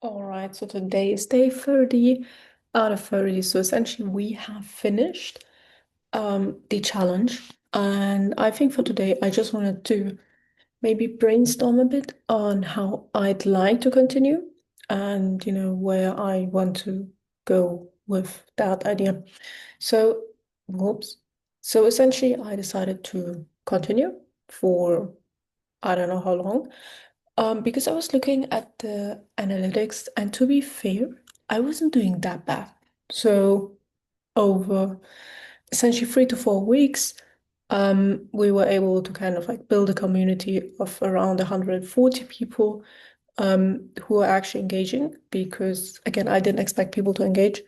All right, so today is day 30 out of 30. So essentially we have finished the challenge. And I think for today I just wanted to maybe brainstorm a bit on how I'd like to continue and where I want to go with that idea. So whoops. So essentially I decided to continue for I don't know how long. Because I was looking at the analytics, and to be fair, I wasn't doing that bad. So over essentially 3 to 4 weeks, we were able to kind of like build a community of around 140 people who are actually engaging because again, I didn't expect people to engage.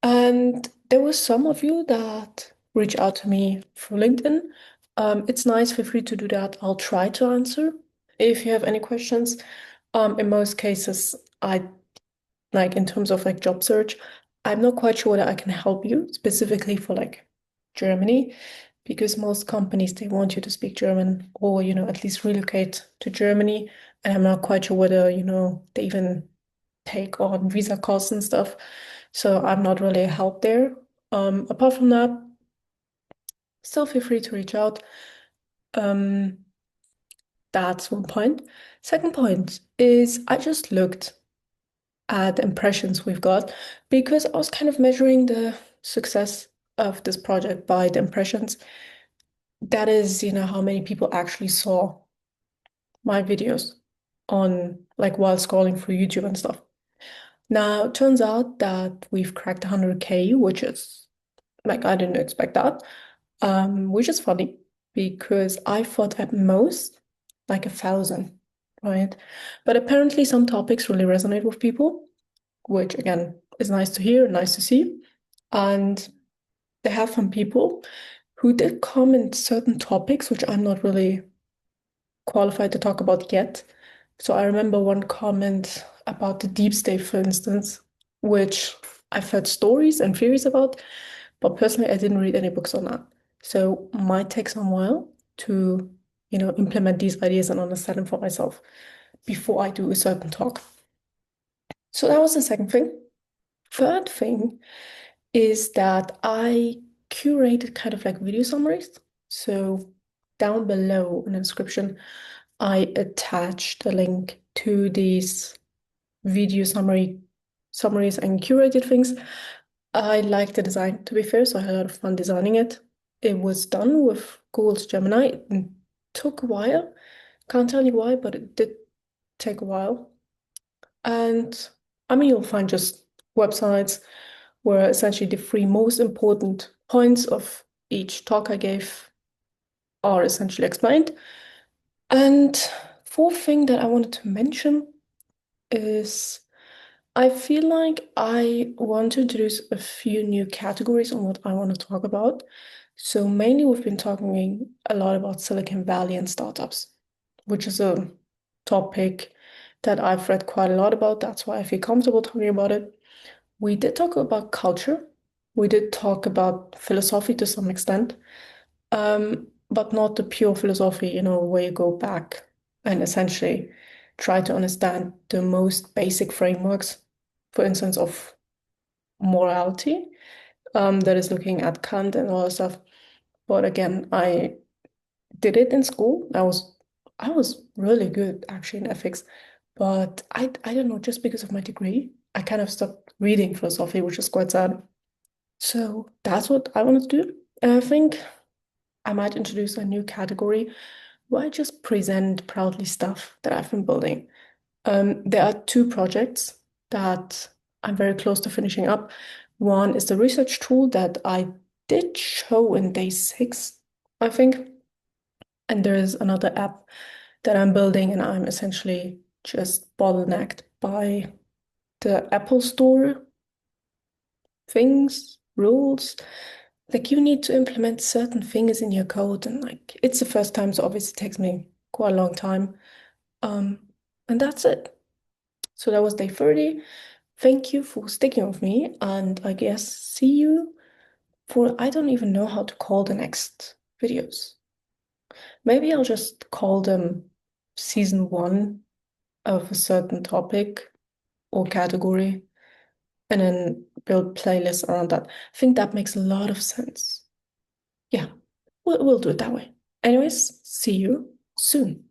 And there were some of you that reached out to me through LinkedIn. It's nice, feel free to do that. I'll try to answer if you have any questions. In most cases, I like in terms of like job search, I'm not quite sure that I can help you specifically for like Germany, because most companies they want you to speak German or at least relocate to Germany. And I'm not quite sure whether they even take on visa costs and stuff. So I'm not really a help there. Apart from that, still feel free to reach out. Um, that's one point. Second point is I just looked at the impressions we've got because I was kind of measuring the success of this project by the impressions. That is, how many people actually saw my videos on like while scrolling through YouTube and stuff. Now, it turns out that we've cracked 100K, which is like I didn't expect that, which is funny because I thought at most like 1,000, right? But apparently some topics really resonate with people, which again is nice to hear, nice to see. And they have some people who did comment certain topics, which I'm not really qualified to talk about yet. So I remember one comment about the deep state, for instance, which I've heard stories and theories about, but personally, I didn't read any books on that. So might take some while to, implement these ideas and understand them for myself before I do a certain talk. So that was the second thing. Third thing is that I curated kind of like video summaries. So down below in the description, I attached a link to these video summaries and curated things. I like the design, to be fair, so I had a lot of fun designing it. It was done with Google's Gemini. It took a while. Can't tell you why, but it did take a while. And I mean, you'll find just websites where essentially the three most important points of each talk I gave are essentially explained. And fourth thing that I wanted to mention is I feel like I want to introduce a few new categories on what I want to talk about. So mainly we've been talking a lot about Silicon Valley and startups, which is a topic that I've read quite a lot about. That's why I feel comfortable talking about it. We did talk about culture. We did talk about philosophy to some extent, but not the pure philosophy, where you go back and essentially try to understand the most basic frameworks, for instance, of morality, that is looking at Kant and all that stuff. But again, I did it in school. I was really good actually in ethics, but I don't know, just because of my degree, I kind of stopped reading philosophy, which is quite sad. So that's what I wanted to do. And I think I might introduce a new category where I just present proudly stuff that I've been building. There are two projects that I'm very close to finishing up. One is the research tool that I did show in day 6, I think. And there is another app that I'm building, and I'm essentially just bottlenecked by the Apple Store things, rules. Like you need to implement certain things in your code, and like it's the first time, so obviously it takes me quite a long time. Um, and that's it. So that was day 30. Thank you for sticking with me, and I guess see you for I don't even know how to call the next videos. Maybe I'll just call them season 1 of a certain topic. or category and then build playlists around that. I think that makes a lot of sense. Yeah, we'll do it that way. Anyways, see you soon.